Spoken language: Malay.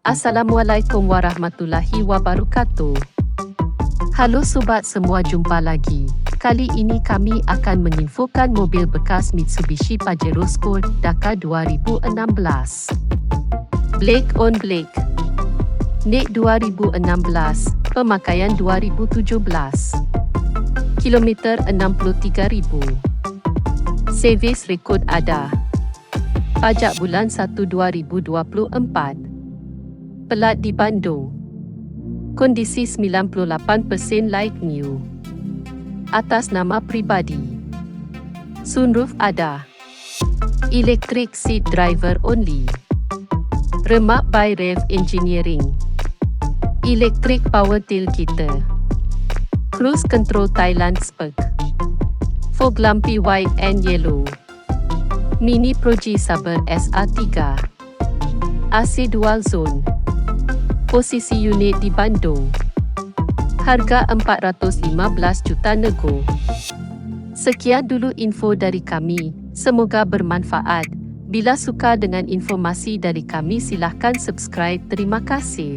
Assalamualaikum warahmatullahi wabarakatuh. Halo sobat semua, jumpa lagi. Kali ini kami akan menginfokan mobil bekas Mitsubishi Pajero Sport Dakar 2016. Black on Black. NIK 2016, pemakaian 2017. Kilometer 63,000. Servis rekod ada. Pajak bulan 1 2024. Pelat di Bandung. Kondisi 98% like new. Atas nama pribadi. Sunroof ada. Electric seat driver only. Remak by Rev Engineering. Electric power tailgater. Cruise control Thailand spec. Fog lampi white and yellow. Mini Pro G Saber SR3. AC dual zone. Posisi unit di Bandung. Harga 415 juta nego. Sekian dulu info dari kami, semoga bermanfaat. Bila suka dengan informasi dari kami, silahkan subscribe. Terima kasih.